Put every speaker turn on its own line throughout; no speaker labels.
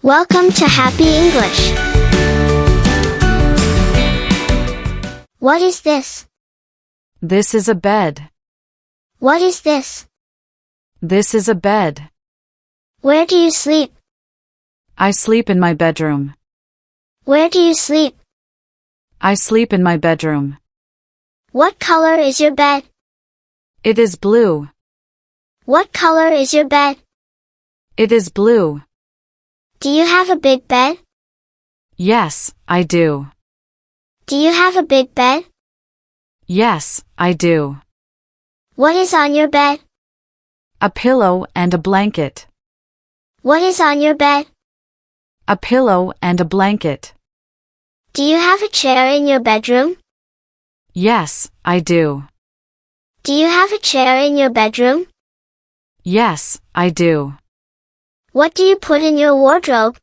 Welcome to Happy English. What is this?
This is a bed.
What is this?
This is a bed.
Where do you sleep?
I sleep in my bedroom.
Where do you sleep?
I sleep in my bedroom.
What color is your bed?
It is blue.
What color is your bed?
It is blue.
Do you have a big bed?
Yes, I do.
Do you have a big bed?
Yes, I do.
What is on your bed?
A pillow and a blanket.
What is on your bed?
A pillow and a blanket.
Do you have a chair in your bedroom?
Yes, I do.
Do you have a chair in your bedroom?
Yes, I do.
What do you put in your wardrobe?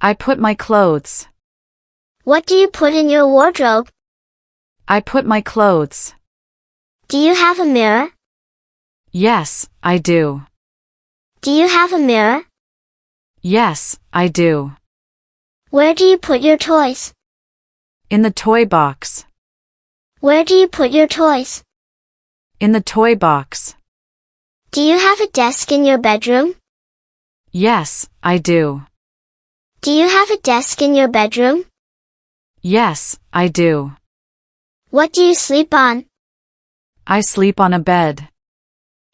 I put my clothes.
What do you put in your wardrobe?
I put my clothes.
Do you have a mirror?
Yes, I do.
Do you have a mirror?
Yes, I do.
Where do you put your toys?
In the toy box.
Where do you put your toys?
In the toy box.
Do you have a desk in your bedroom?
Yes, I do.
Do you have a desk in your bedroom?
Yes, I do.
What do you sleep on?
I sleep on a bed.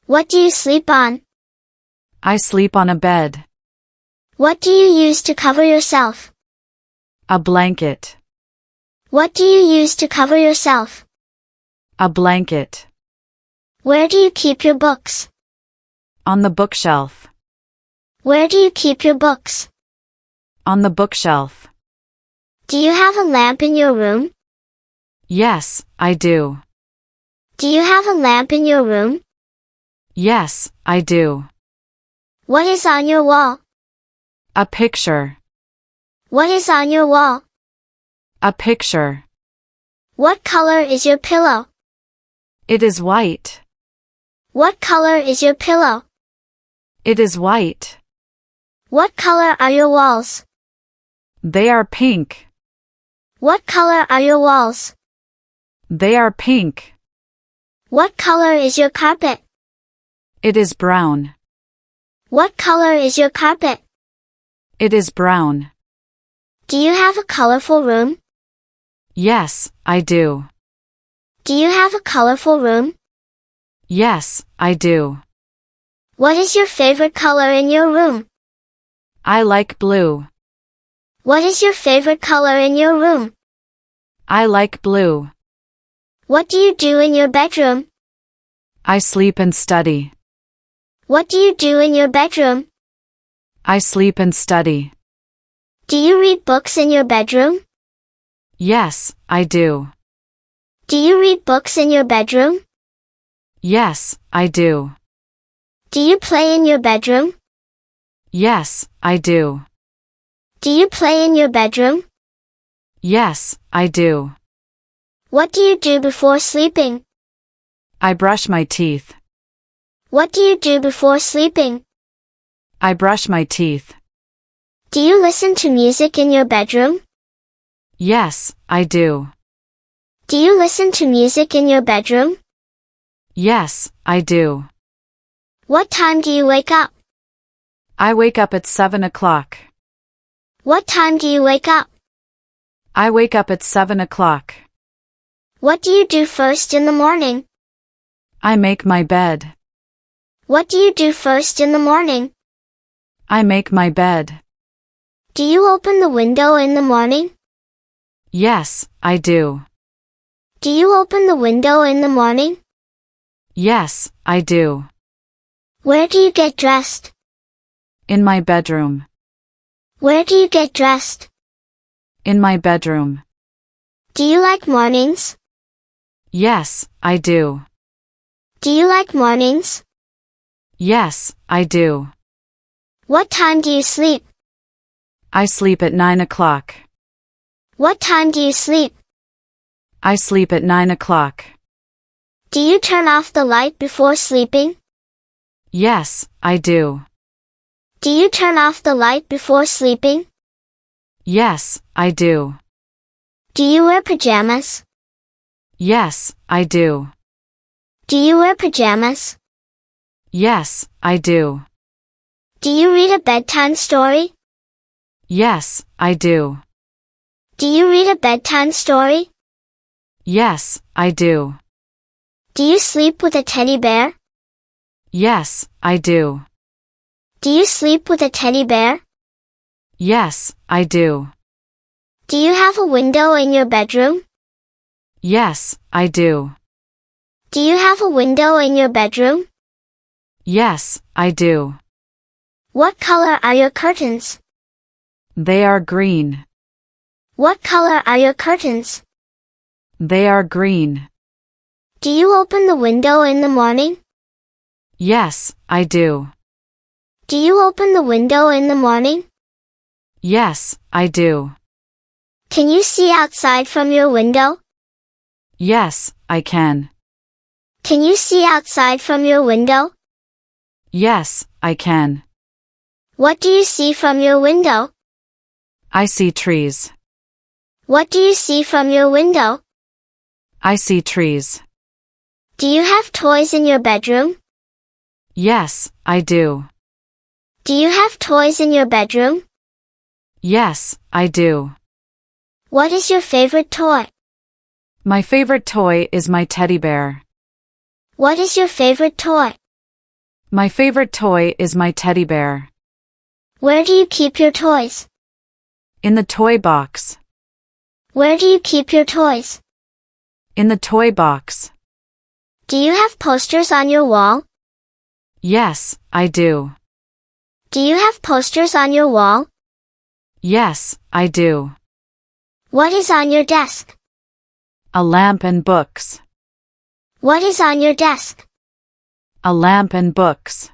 What do you sleep on?
I sleep on a bed.
What do you use to cover yourself?
A blanket.
What do you use to cover yourself?
A blanket.
Where do you keep your books?
On the bookshelf.
Where do you keep your books?
On the bookshelf.
Do you have a lamp in your room?
Yes, I do.
Do you have a lamp in your room?
Yes, I do.
What is on your wall?
A picture.
What is on your wall?
A picture.
What color is your pillow?
It is white.
What color is your pillow?
It is white.
What color are your walls?
They are pink.
What color are your walls?
They are pink.
What color is your carpet?
It is brown.
What color is your carpet?
It is brown.
Do you have a colorful room?
Yes, I do.
Do you have a colorful room?
Yes, I do.
What is your favorite color in your room?
I like blue.
What is your favorite color in your room?
I like blue.
What do you do in your bedroom?
I sleep and study.
What do you do in your bedroom?
I sleep and study.
Do you read books in your bedroom?
Yes, I do.
Do you read books in your bedroom?
Yes, I do.
Do you play in your bedroom?
Yes, I do.
Do you play in your bedroom?
Yes, I do.
What do you do before sleeping?
I brush my teeth.
What do you do before sleeping?
I brush my teeth.
Do you listen to music in your bedroom?
Yes, I do.
Do you listen to music in your bedroom?
Yes, I do.
What time do you wake up?
I wake up at 7 o'clock.
What time do you wake up?
I wake up at 7 o'clock.
What do you do first in the morning?
I make my bed.
What do you do first in the morning?
I make my bed.
Do you open the window in the morning?
Yes, I do.
Do you open the window in the morning?
Yes, I do.
Where do you get dressed?
In my bedroom.
Where do you get dressed?
In my bedroom.
Do you like mornings?
Yes, I do.
Do you like mornings?
Yes, I do.
What time do you sleep?
I sleep at 9 o'clock.
What time do you sleep?
I sleep at 9 o'clock.
Do you turn off the light before sleeping?
Yes, I do.
Do you turn off the light before sleeping?
Yes, I do.
Do you wear pajamas?
Yes, I do.
Do you wear pajamas?
Yes, I do.
Do you read a bedtime story?
Yes, I do.
Do you read a bedtime story?
Yes, I do.
Do you sleep with a teddy bear?
Yes, I do.
Do you sleep with a teddy bear?
Yes, I do.
Do you have a window in your bedroom?
Yes, I do.
Do you have a window in your bedroom?
Yes, I do.
What color are your curtains?
They are green.
What color are your curtains?
They are green.
Do you open the window in the morning?
Yes, I do.
Do you open the window in the morning?
Yes, I do.
Can you see outside from your window?
Yes, I can.
Can you see outside from your window?
Yes, I can.
What do you see from your window?
I see trees.
What do you see from your window?
I see trees.
Do you have toys in your bedroom?
Yes, I do.
Do you have toys in your bedroom?
Yes, I do.
What is your favorite toy?
My favorite toy is my teddy bear.
What is your favorite toy?
My favorite toy is my teddy bear.
Where do you keep your toys?
In the toy box.
Where do you keep your toys?
In the toy box.
Do you have posters on your wall?
Yes, I do.
Do you have posters on your wall?
Yes, I do.
What is on your desk?
A lamp and books.
What is on your desk?
A lamp and books.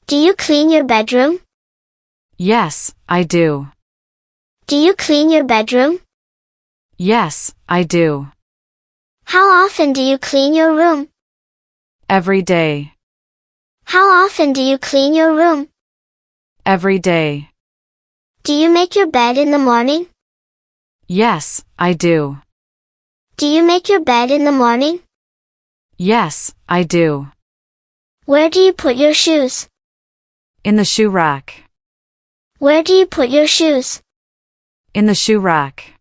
Do you clean your bedroom?
Yes, I do.
Do you clean your bedroom?
Yes, I do.
How often do you clean your room?
Every day.
How often do you clean your room?
Every day.
Do you make your bed in the morning?
Yes, I do.
Do you make your bed in the morning?
Yes, I do.
Where do you put your shoes?
In the shoe rack.
Where do you put your shoes?
In the shoe rack.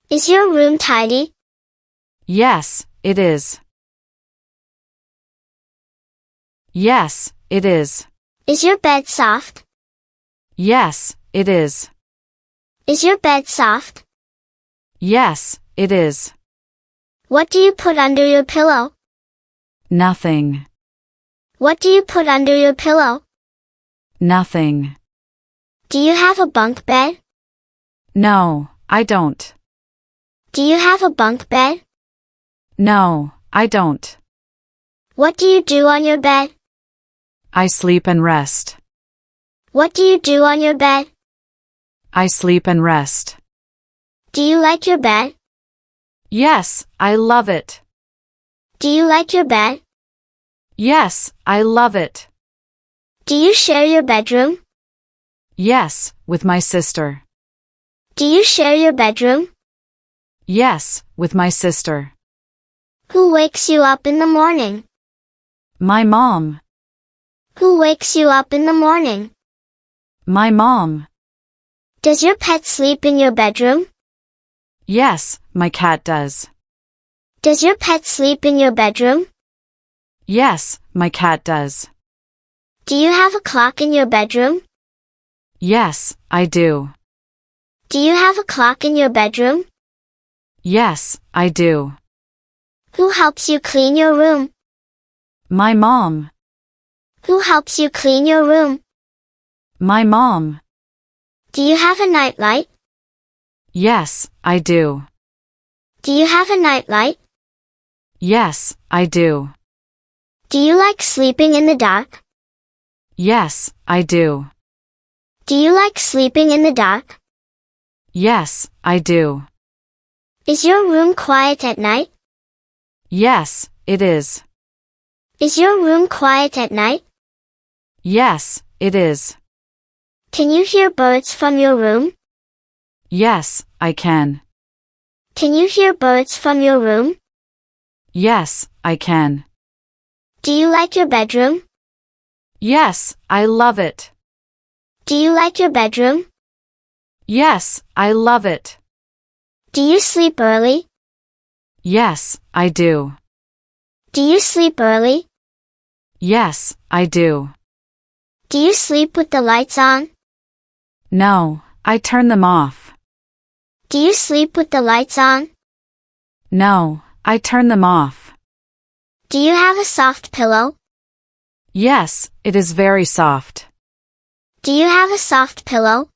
Is your room tidy?
Yes, it is. Yes, it is.
Is your bed soft?
Yes, it is.
Is your bed soft?
Yes, it is.
What do you put under your pillow?
Nothing.
What do you put under your pillow?
Nothing.
Do you have a bunk bed?
No, I don't.
Do you have a bunk bed?
No, I don't.
What do you do on your bed?
I sleep and rest.
What do you do on your bed?
I sleep and rest.
Do you like your bed?
Yes, I love it.
Do you like your bed?
Yes, I love it.
Do you share your bedroom?
Yes, with my sister.
Do you share your bedroom?
Yes, with my sister.
Who wakes you up in the morning?
My mom.
Who wakes you up in the morning?
My mom.
Does your pet sleep in your bedroom?
Yes, my cat does.
Does your pet sleep in your bedroom?
Yes, my cat does.
Do you have a clock in your bedroom?
Yes, I do.
Do you have a clock in your bedroom?
Yes, I do.
Who helps you clean your room?
My mom.
Who helps you clean your room?
My mom.
Do you have a night light?
Yes, I do.
Do you have a night light?
Yes, I do.
Do you like sleeping in the dark?
Yes, I do.
Do you like sleeping in the dark?
Yes, I do.
Is your room quiet at night?
Yes, it is.
Is your room quiet at night?
Yes, it is.
Can you hear birds from your room?
Yes, I can.
Can you hear birds from your room?
Yes, I can.
Do you like your bedroom?
Yes, I love it.
Do you like your bedroom?
Yes, I love it.
Do you sleep early?
Yes, I do.
Do you sleep early?
Yes, I do.
Do you sleep with the lights on?
No, I turn them off.
Do you sleep with the lights on?
No, I turn them off.
Do you have a soft pillow?
Yes, it is very soft.
Do you have a soft pillow?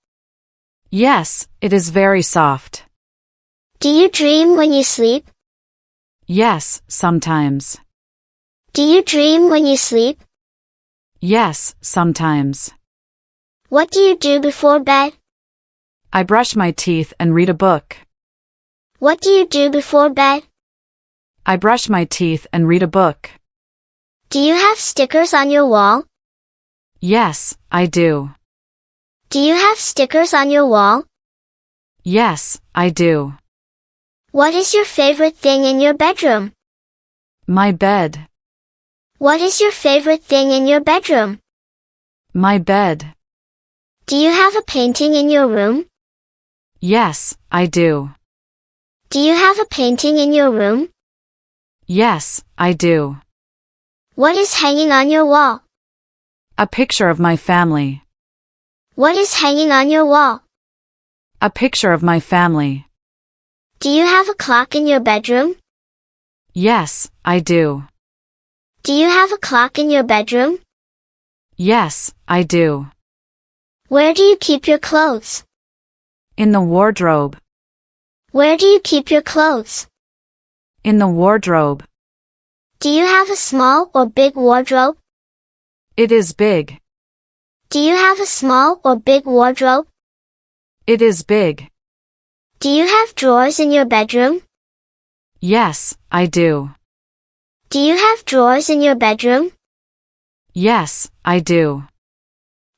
Yes, it is very soft.
Do you dream when you sleep?
Yes, sometimes.
Do you dream when you sleep?
Yes, sometimes.
What do you do before bed?
I brush my teeth and read a book.
What do you do before bed?
I brush my teeth and read a book.
Do you have stickers on your wall?
Yes, I do.
Do you have stickers on your wall?
Yes, I do.
What is your favorite thing in your bedroom?
My bed.
What is your favorite thing in your bedroom?
My bed.
Do you have a painting in your room?
Yes, I do.
Do you have a painting in your room?
Yes, I do.
What is hanging on your wall?
A picture of my family.
What is hanging on your wall?
A picture of my family.
Do you have a clock in your bedroom?
Yes, I do.
Do you have a clock in your bedroom?
Yes, I do.
Where do you keep your clothes?
In the wardrobe.
Where do you keep your clothes?
In the wardrobe.
Do you have a small or big wardrobe?
It is big.
Do you have a small or big wardrobe?
It is big.
Do you have drawers in your bedroom?
Yes, I do.
Do you have drawers in your bedroom?
Yes, I do.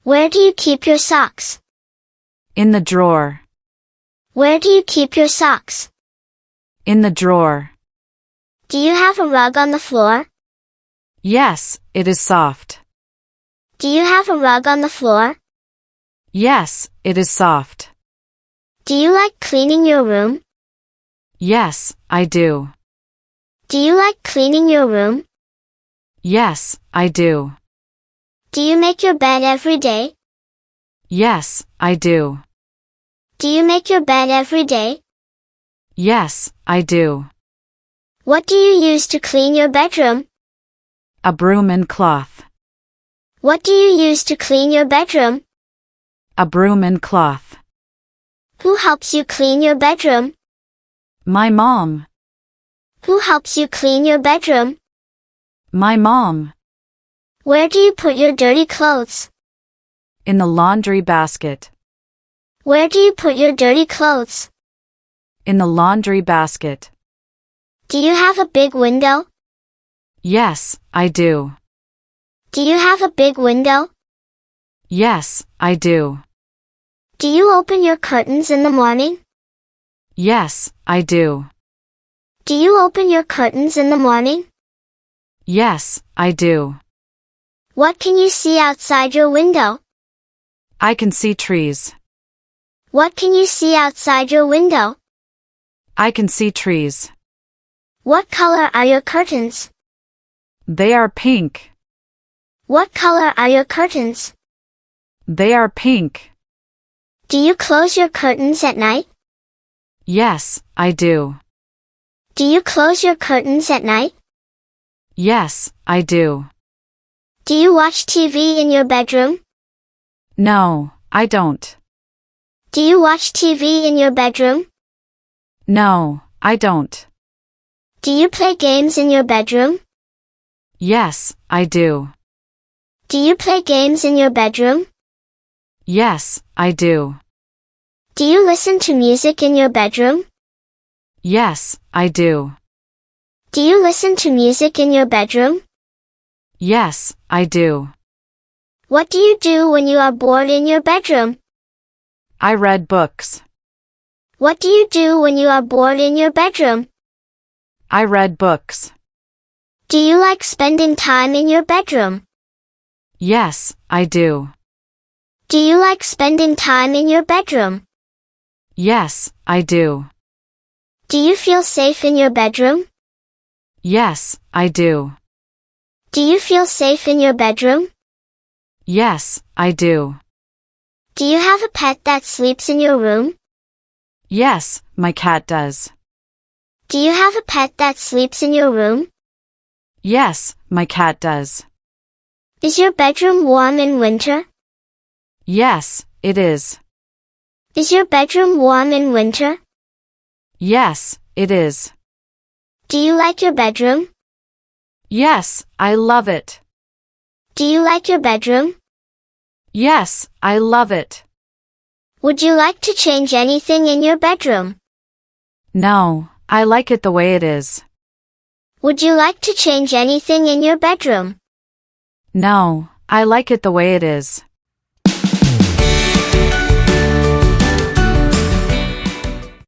Where do you keep your socks?
In the drawer.
Where do you keep your socks?
In the drawer.
Do you have a rug on the floor?
Yes, it is soft.
Do you have a rug on the floor?
Yes, it is soft.
Do you like cleaning your room?
Yes, I do.
Do you like cleaning your room?
Yes, I do.
Do you make your bed every day?
Yes, I do.
Do you make your bed every day?
Yes, I do.
What do you use to clean your bedroom?
A broom and cloth.
What do you use to clean your bedroom?
A broom and cloth.
Who helps you clean your bedroom?
My mom.
Who helps you clean your bedroom?
My mom.
Where do you put your dirty clothes?
In the laundry basket.
Where do you put your dirty clothes?
In the laundry basket.
Do you have a big window?
Yes, I do.
Do you have a big window?
Yes, I do.
Do you open your curtains in the morning?
Yes, I do.
Do you open your curtains in the morning?
Yes, I do.
What can you see outside your window?
I can see trees.
What can you see outside your window?
I can see trees.
What color are your curtains?
They are pink.
What color are your curtains?
They are pink.
Do you close your curtains at night?
Yes, I do.
Do you close your curtains at night?
Yes, I do.
Do you watch TV in your bedroom?
No, I don't.
Do you watch TV in your bedroom?
No, I don't.
Do you play games in your bedroom?
Yes, I do.
Do you play games in your bedroom?
Yes, I do.
Do you listen to music in your bedroom?
Yes, I do.
Do you listen to music in your bedroom?
Yes, I do.
What do you do when you are bored in your bedroom?
I read books.
What do you do when you are bored in your bedroom?
I read books.
Do you like spending time in your bedroom?
Yes, I do.
Do you like spending time in your bedroom?
Yes, I do.
Do you feel safe in your bedroom?
Yes, I do.
Do you feel safe in your bedroom?
Yes, I do.
Do you have a pet that sleeps in your room?
Yes, my cat does.
Do you have a pet that sleeps in your room?
Yes, my cat does.
Is your bedroom warm in winter?
Yes, it is.
Is your bedroom warm in winter?
Yes, it is.
Do you like your bedroom?
Yes, I love it.
Do you like your bedroom?
Yes, I love it.
Would you like to change anything in your bedroom?
No, I like it the way it is.
Would you like to change anything in your bedroom?
No, I like it the way it is.